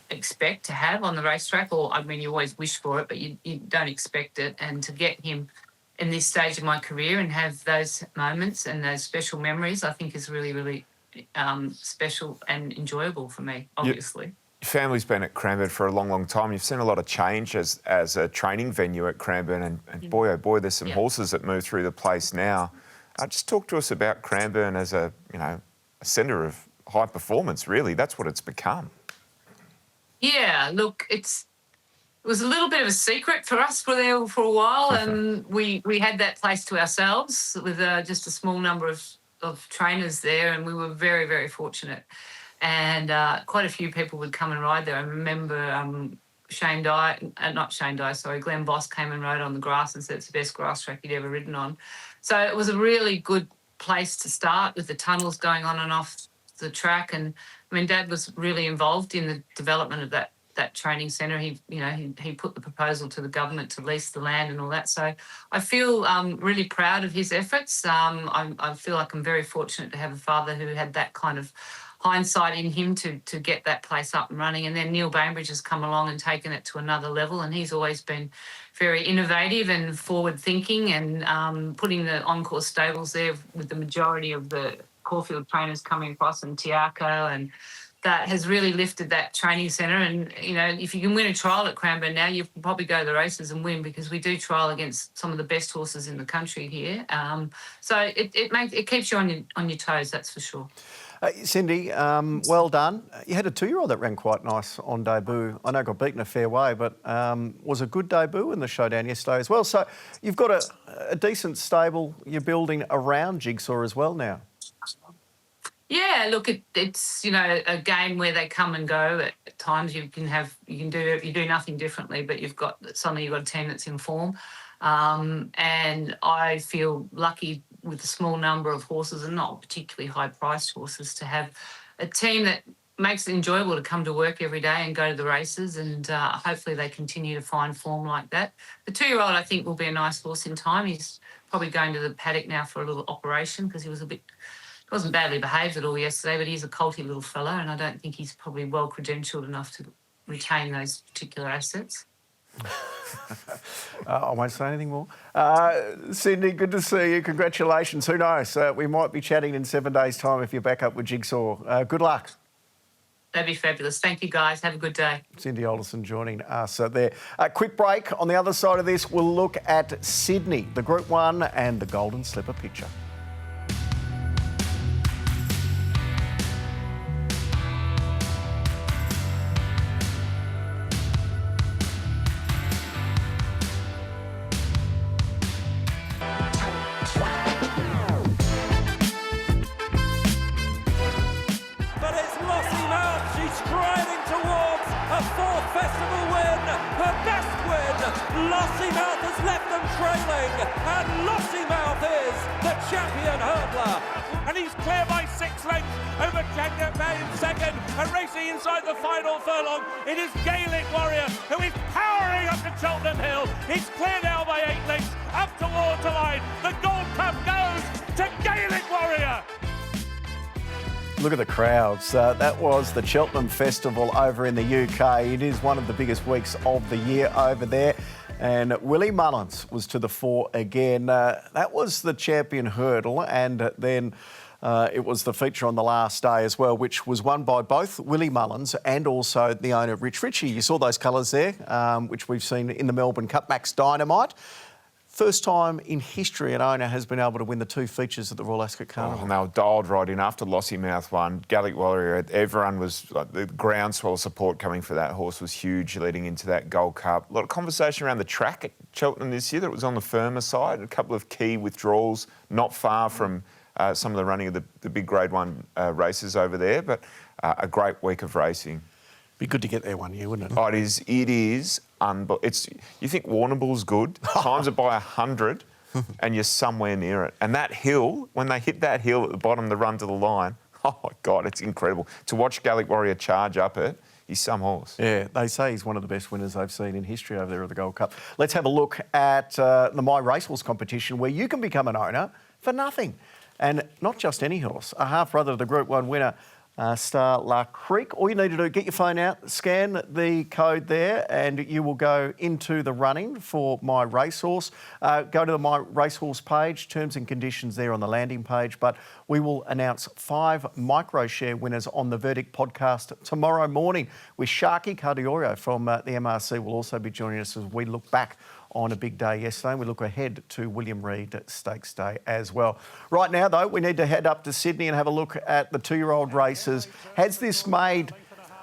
expect to have on the racetrack. Or, I mean, you always wish for it, but you don't expect it. And to get him in this stage of my career and have those moments and those special memories, I think is really, really special and enjoyable for me, obviously. Your family's been at Cranbourne for a long, long time. You've seen a lot of change as a training venue at Cranbourne, and boy, oh boy, there's some horses that move through the place now. Just talk to us about Cranbourne as a centre of high performance, really. That's what it's become. Yeah, look, it was a little bit of a secret for us for a while, and we had that place to ourselves with just a small number of trainers there, and we were very, very fortunate. And quite a few people would come and ride there. I remember Glenn Voss came and rode on the grass and said it's the best grass track he'd ever ridden on. So it was a really good place to start with the tunnels going on and off the track. And I mean, Dad was really involved in the development of that training centre. He put the proposal to the government to lease the land and all that. So I feel really proud of his efforts. I feel like I'm very fortunate to have a father who had that kind of hindsight in him to get that place up and running. And then Neil Bainbridge has come along and taken it to another level, and he's always been very innovative and forward-thinking, and putting the Encore stables there with the majority of the Caulfield trainers coming across, and Tiako, and that has really lifted that training centre. And, if you can win a trial at Cranbourne now, you can probably go to the races and win, because we do trial against some of the best horses in the country here. So it keeps you on your toes, that's for sure. Cindy, well done. You had a 2-year-old that ran quite nice on debut. I know got beaten a fair way, but was a good debut in the showdown yesterday as well. So you've got a decent stable you're building around Jigsaw as well now. Yeah, look, it's a game where they come and go. At times you do nothing differently, but suddenly you've got a team that's in form, and I feel lucky with the small number of horses, and not particularly high-priced horses, to have a team that makes it enjoyable to come to work every day and go to the races, and hopefully they continue to find form like that. The 2-year-old, I think, will be a nice horse in time. He's probably going to the paddock now for a little operation, because he wasn't badly behaved at all yesterday, but he's a colty little fellow, and I don't think he's probably well credentialed enough to retain those particular assets. I won't say anything more. Cindy, good to see you. Congratulations. Who knows? We might be chatting in 7 days' time if you're back up with Jigsaw. Good luck. That'd be fabulous. Thank you, guys. Have a good day. Cindy Alderson joining us there. Quick break. On the other side of this, we'll look at Sydney, the Group 1 and the Golden Slipper picture. Lossiemouth has left them trailing, and Lossiemouth is the champion hurdler. And he's clear by 6 lengths over Jangda Bay in second, and racing inside the final furlong. It is Gaelic Warrior, who is powering up to Cheltenham Hill. He's clear now by 8 lengths, up to Waterline. The Gold Cup goes to Gaelic Warrior. Look at the crowds. That was the Cheltenham Festival over in the UK. It is one of the biggest weeks of the year over there. And Willie Mullins was to the fore again. That was the champion hurdle, and then it was the feature on the last day as well, which was won by both Willie Mullins and also the owner, Rich Ritchie. You saw those colours there, which we've seen in the Melbourne Cup, Max Dynamite. First time in history an owner has been able to win the 2 features at the Royal Ascot Carnival. And they were dialed right in after Lossiemouth won. Gaelic Warrior, everyone was, the groundswell support coming for that horse was huge leading into that Gold Cup. A lot of conversation around the track at Cheltenham this year that it was on the firmer side. A couple of key withdrawals not far from some of the running of the big Grade 1 races over there, but a great week of racing. Be good to get there one year, wouldn't it? Oh, it is. You think Warrnambool's good? Times it by 100, and you're somewhere near it. And that hill, when they hit that hill at the bottom, the run to the line, oh my God, it's incredible. To watch Gaelic Warrior charge up it He's some horse. Yeah, they say he's one of the best winners they've seen in history over there at the Gold Cup. Let's have a look at the My Racehorse competition where you can become an owner for nothing. And not just any horse, a half-brother of the Group 1 winner, Star La Creek. All you need to do, get your phone out, scan the code there, and you will go into the running for My Racehorse. Go to the My Racehorse page, terms and conditions there on the landing page. But we will announce 5 micro share winners on the Verdict podcast tomorrow morning, with Sharky Cardiorio from the MRC will also be joining us as we look back on a big day yesterday, and we look ahead to William Reid Stakes Day as well. Right now, though, we need to head up to Sydney and have a look at the 2-year-old races. Has this made,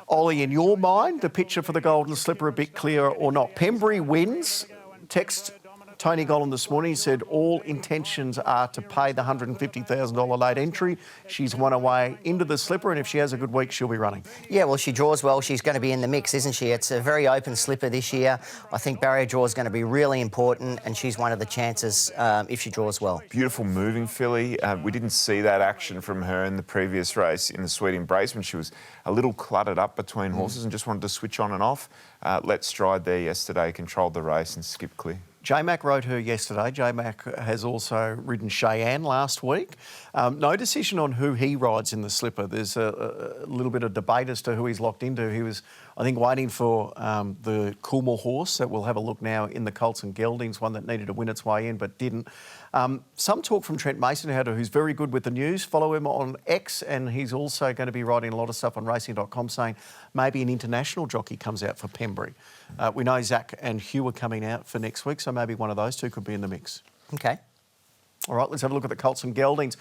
Ollie, in your mind, the picture for the Golden Slipper a bit clearer or not? Pembury wins. Text Tony Gollan this morning. He said all intentions are to pay the $150,000 late entry. She's won away into the Slipper, and if she has a good week, she'll be running. Yeah, well, she draws well. She's going to be in the mix, isn't she? It's a very open Slipper this year. I think barrier draw is going to be really important, and she's one of the chances if she draws well. Beautiful moving filly. We didn't see that action from her in the previous race in the Sweet Embrace when she was a little cluttered up between horses and just wanted to switch on and off. Let Stride there yesterday, controlled the race and skipped clear. J-Mac rode her yesterday. J-Mac has also ridden Cheyenne last week. No decision on who he rides in the Slipper. There's a little bit of debate as to who he's locked into. He was, I think, waiting for the Coolmore horse that we'll have a look now in the Colts and Geldings, one that needed to win its way in but didn't. Some talk from Trent Mason, who's very good with the news. Follow him on X, and he's also going to be writing a lot of stuff on racing.com saying maybe an international jockey comes out for Pembury. We know Zach and Hugh are coming out for next week, so maybe one of those two could be in the mix. Okay. All right, let's have a look at the Colts and Geldings.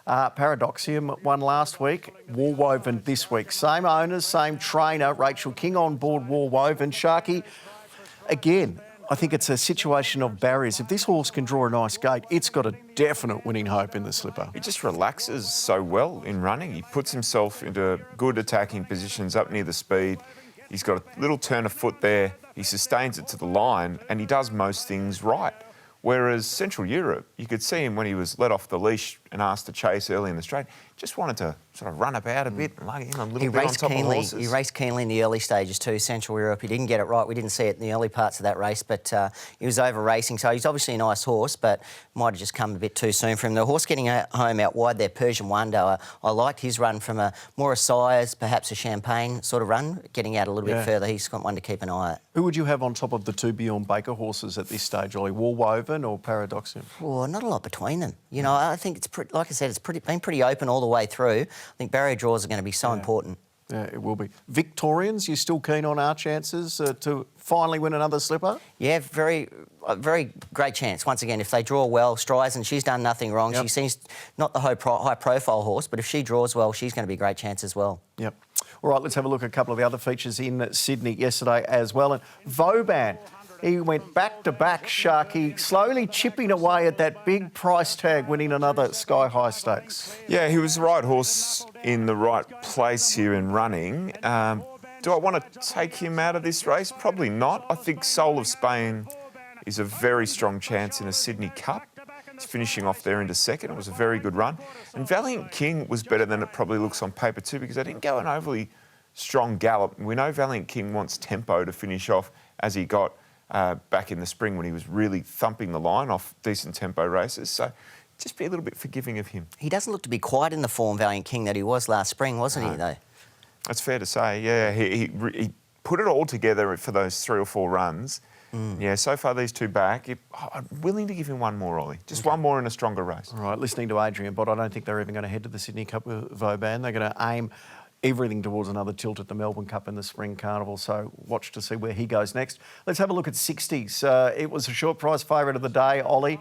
Paradoxium won last week, Warwoven this week. Same owners, same trainer, Rachel King on board Warwoven. Sharky, again, I think it's a situation of barriers. If this horse can draw a nice gate, it's got a definite winning hope in the Slipper. He just relaxes so well in running. He puts himself into good attacking positions up near the speed. He's got a little turn of foot there. He sustains it to the line, and he does most things right. Whereas Central Europe, you could see him when he was let off the leash and asked to chase early in the straight, just wanted to sort of run about a bit and lug in a little bit on top of horses. He raced keenly in the early stages too, Central Europe. He didn't get it right. We didn't see it in the early parts of that race, but he was over racing. So he's obviously a nice horse, but might have just come a bit too soon for him. The horse getting home out wide there, Persian Wonder, I liked his run from a more a Sires, perhaps a Champagne sort of run, getting out a little bit further. He's got one to keep an eye at. Who would you have on top of the 2 Bjorn Baker horses at this stage, Ollie? Warwoven or Paradoxium? Oh, not a lot between them. You know, I think it's like I said, it's been pretty open all the way through. I think barrier draws are going to be so important. Yeah, it will be. Victorians, you still keen on our chances to finally win another Slipper? Yeah, very great chance. Once again, if they draw well, Streisand, she's done nothing wrong. She seems not the high-profile horse, but if she draws well, she's going to be a great chance as well. Yep. All right, let's have a look at a couple of the other features in Sydney yesterday as well. And Vauban, he went back-to-back, Sharky, slowly chipping away at that big price tag, winning another Sky High Stakes. Yeah, he was the right horse in the right place here in running. Do I want to take him out of this race? Probably not. I think Soul of Spain is a very strong chance in a Sydney Cup. He's finishing off there into second. It was a very good run. And Valiant King was better than it probably looks on paper too, because they didn't go an overly strong gallop. We know Valiant King wants tempo to finish off, as he got back in the spring when he was really thumping the line off decent tempo races. So just be a little bit forgiving of him. He doesn't look to be quite in the form, Valiant King, that he was last spring, wasn't he, though? That's fair to say, yeah. He put it all together for those 3 or 4 runs. Yeah, so far these 2 back. I'm willing to give him one more, Ollie. Just one more in a stronger race. All right, listening to Adrian Bott, I don't think they're even going to head to the Sydney Cup with Vauban. They're going to aim everything towards another tilt at the Melbourne Cup in the Spring Carnival, so watch to see where he goes next. Let's have a look at 60s. It was a short price favourite of the day, Ollie.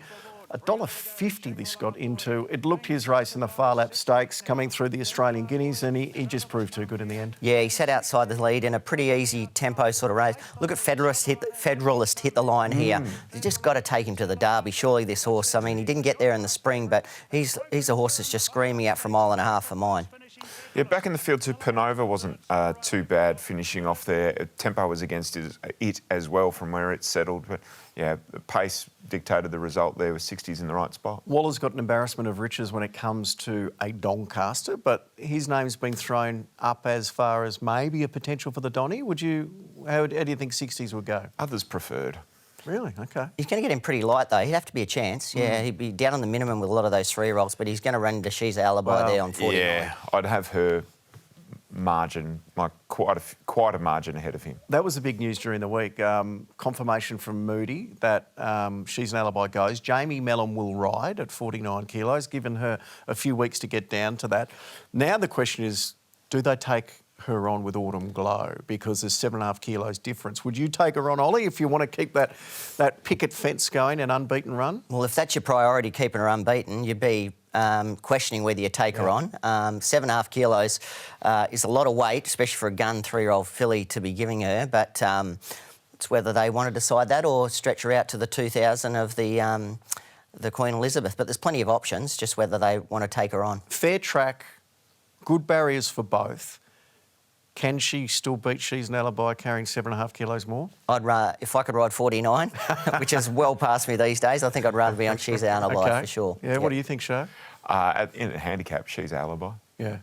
$1.50 this got into. It looked his race in the Far Lap Stakes coming through the Australian Guineas, and he just proved too good in the end. Yeah, he sat outside the lead in a pretty easy tempo sort of race. Look at Federalist hit the line here. You just got to take him to the Derby, surely, this horse. I mean, he didn't get there in the spring, but he's a horse that's just screaming out for 1.5 miles for mine. Yeah, back in the field too, Panova wasn't too bad finishing off there. Tempo was against it as well from where it settled. But, yeah, the pace dictated the result there with 60s in the right spot. Waller's got an embarrassment of riches when it comes to a Doncaster, but his name's been thrown up as far as maybe a potential for the Donny. How do you think 60s would go? Others preferred. Really? Okay. He's going to get him pretty light, though. He'd have to be a chance. Yeah, he'd be down on the minimum with a lot of those 3-year-olds, but he's going to run into She's Alibi there on 49. Yeah, I'd have her margin, like quite a margin ahead of him. That was the big news during the week. Confirmation from Moody that She's an Alibi goes. Jamie Mellon will ride at 49 kilos, given her a few weeks to get down to that. Now the question is, do they take her on with Autumn Glow, because there's 7.5 kilos difference? Would you take her on, Ollie, if you want to keep that picket fence going and unbeaten run? Well, if that's your priority, keeping her unbeaten, you'd be questioning whether you take her on. 7.5 kilos is a lot of weight, especially for a gun 3-year-old filly to be giving her, but it's whether they want to decide that or stretch her out to the 2,000 of the Queen Elizabeth. But there's plenty of options, just whether they want to take her on. Fair track, good barriers for both. Can she still beat She's an Alibi carrying 7.5 kilos more? If I could ride 49, which is well past me these days, I think I'd rather be on She's an Alibi for sure. Yeah, what do you think, Sho? In a handicap, She's Alibi. Yeah.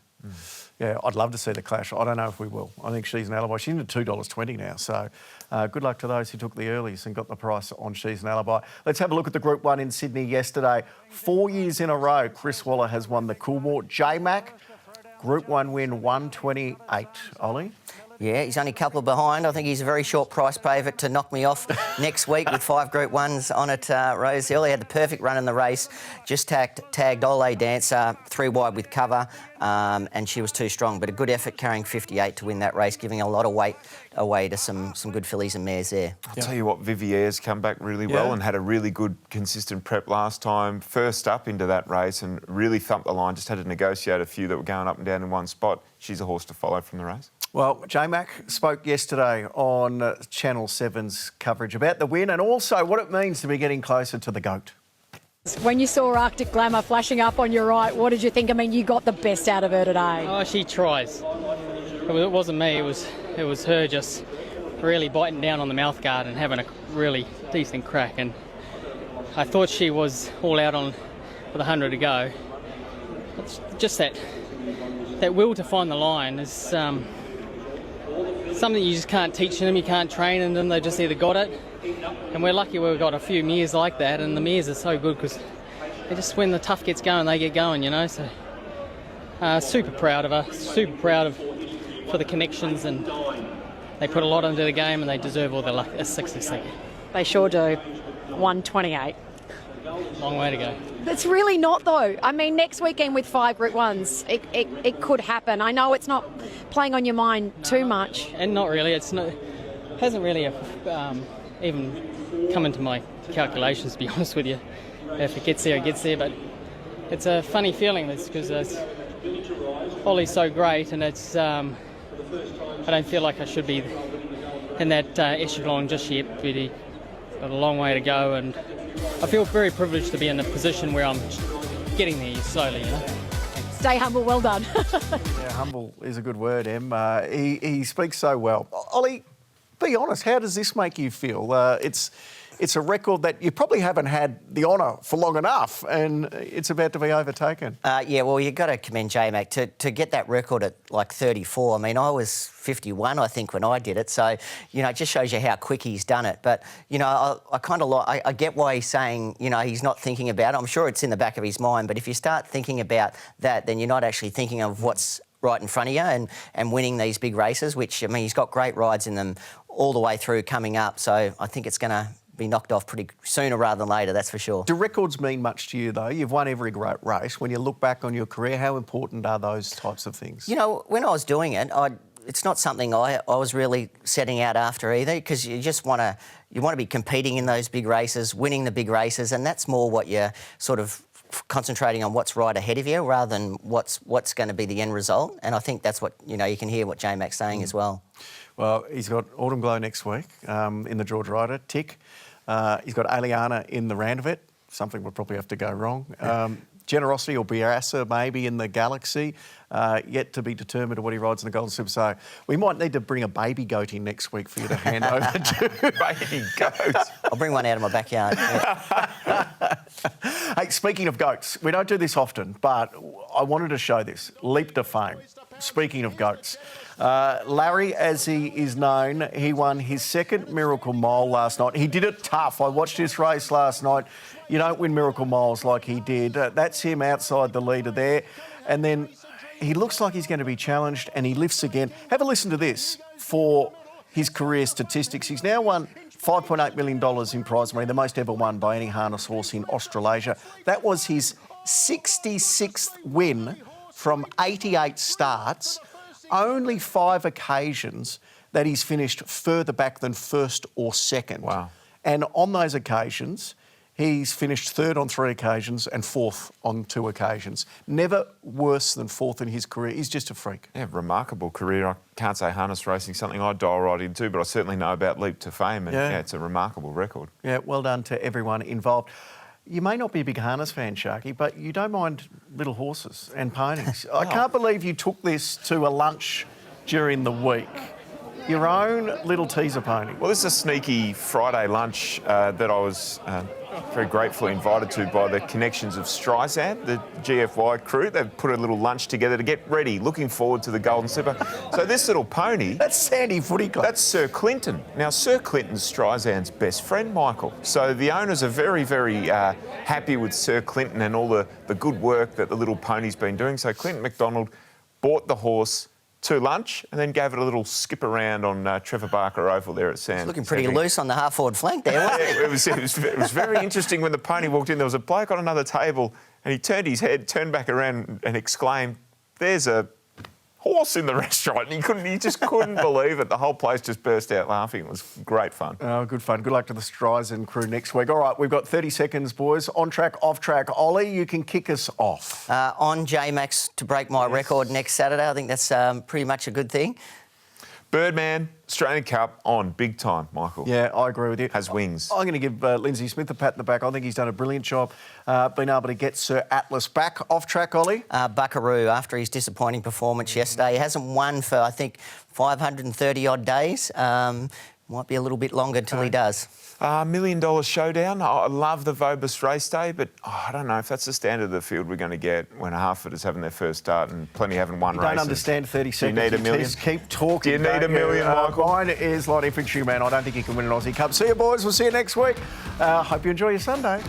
Yeah, I'd love to see the clash. I don't know if we will. I think She's an Alibi. She's into $2.20 now, so good luck to those who took the earlies and got the price on She's an Alibi. Let's have a look at the Group 1 in Sydney yesterday. 4 years in a row, Chris Waller has won the Coolmore. J-Mac, Group 1 win 128. Ollie? Yeah, he's only a couple behind. I think he's a very short price favourite to knock me off next week with 5 Group 1s on at Rosehill. He had the perfect run in the race, just tagged Ole Dancer 3 wide with cover, and she was too strong. But a good effort carrying 58 to win that race, giving a lot of weight away to some good fillies and mares there. I'll tell you what, Viviere's come back really well and had a really good, consistent prep last time. First up into that race and really thumped the line, just had to negotiate a few that were going up and down in one spot. She's a horse to follow from the race. Well, J-Mac spoke yesterday on Channel 7's coverage about the win and also what it means to be getting closer to the GOAT. When you saw Arctic Glamour flashing up on your right, what did you think? I mean, you got the best out of her today. Oh, she tries. It wasn't me, it was her just really biting down on the mouth guard and having a really decent crack. And I thought she was all out on with 100 to go. It's just that will to find the line is something you just can't teach them, you can't train in them, they just either got it. And we're lucky we've got a few mares like that, and the mares are so good because they just, when the tough gets going, they get going, you know. So super proud of her, super proud for the connections, and they put a lot into the game and they deserve all the luck. It's 60. They sure do. 128. Long way to go. It's really not, though. I mean, next weekend with 5 Group 1s, it could happen. I know it's not playing on your mind too much. And not really. It hasn't really even come into my calculations, to be honest with you. If it gets there, it gets there. But it's a funny feeling because Ollie's so great, and it's I don't feel like I should be in that echelon just yet. But got a long way to go, and I feel very privileged to be in a position where I'm getting there slowly, you know. Stay humble, well done. Yeah, humble is a good word, Em. He speaks so well. Ollie, be honest, how does this make you feel? It's a record that you probably haven't had the honour for long enough, and it's about to be overtaken. Yeah, well, you've got to commend J-Mac to get that record at like 34. I mean, I was 51, I think, when I did it. So, you know, it just shows you how quick he's done it. But, you know, I kind of like, I get why he's saying, you know, he's not thinking about it. I'm sure it's in the back of his mind. But if you start thinking about that, then you're not actually thinking of what's right in front of you and winning these big races, which, I mean, he's got great rides in them all the way through coming up. So I think it's going to be knocked off pretty sooner rather than later, that's for sure. Do records mean much to you, though? You've won every great race. When you look back on your career, how important are those types of things? You know, when I was doing it, it's not something I was really setting out after either, because you just want to be competing in those big races, winning the big races, and that's more what you're sort of concentrating on, what's right ahead of you rather than what's going to be the end result. And I think that's what, you know, you can hear what J-Mac's saying as well. Well, he's got Autumn Glow next week in the George Ryder, tick. He's got Aliana in the Randivette. Something would probably have to go wrong. Generosity or Biasa maybe in the Galaxy. Yet to be determined what he rides in the Golden Super. So we might need to bring a baby goat in next week for you to hand over to. Baby goat. I'll bring one out of my backyard. Yeah. Hey, speaking of goats, we don't do this often, but I wanted to show this. Leap to fame. Speaking of goats. Larry, as he is known, he won his second Miracle Mile last night. He did it tough. I watched this race last night. You don't win Miracle Miles like he did. That's him outside the leader there. And then he looks like he's going to be challenged and he lifts again. Have a listen to this for his career statistics. He's now won $5.8 million in prize money, the most ever won by any harness horse in Australasia. That was his 66th win from 88 starts. Only 5 occasions that he's finished further back than first or second. Wow. And on those occasions, he's finished third on 3 occasions and fourth on 2 occasions. Never worse than fourth in his career. He's just a freak. Yeah, remarkable career. I can't say harness racing something I'd dial right into, but I certainly know about Leap to Fame, and yeah, it's a remarkable record. Yeah, well done to everyone involved. You may not be a big harness fan, Sharky, but you don't mind little horses and ponies. I can't believe you took this to a lunch during the week. Your own little teaser pony. Well, this is a sneaky Friday lunch that I was very gratefully invited to by the connections of Streisand, the GFY crew. They've put a little lunch together to get ready, looking forward to the Golden Slipper. So this little pony... That's Sandy Footy Club. That's Sir Clinton. Now, Sir Clinton's Streisand's best friend, Michael. So the owners are very, very happy with Sir Clinton and all the good work that the little pony's been doing. So Clinton McDonald bought the horse to lunch and then gave it a little skip around on Trevor Barker Oval there at Sands. It's looking pretty loose on the half-forward flank there, wasn't it? It was very interesting when the pony walked in. There was a bloke on another table and he turned his head, turned back around and exclaimed, "There's a horse in the restaurant." And he just couldn't believe it. The whole place just burst out laughing. It was great fun. Oh, good fun. Good luck to the Streisand crew next week. All right, we've got 30 seconds, boys. On track, off track. Ollie, you can kick us off. On J-Max to break my record next Saturday. I think that's pretty much a good thing. Birdman, Australian Cup on big time, Michael. Yeah, I agree with you. Has wings. I'm going to give Lindsay Smith a pat in the back. I think he's done a brilliant job being able to get Sir Atlas back. Off track, Ollie? Buckaroo, after his disappointing performance yesterday, he hasn't won for, I think, 530-odd days. Might be a little bit longer till he does. $1 million showdown. I love the Vobis race day, but I don't know if that's the standard of the field we're going to get when half of it is having their first start and plenty haven't won races. I don't understand 30 seconds. Do you need $1 million? Just keep talking. Do you need $1 million, Michael? Mine is Light Infantry Man. I don't think he can win an Aussie Cup. See you, boys. We'll see you next week. Hope you enjoy your Sunday.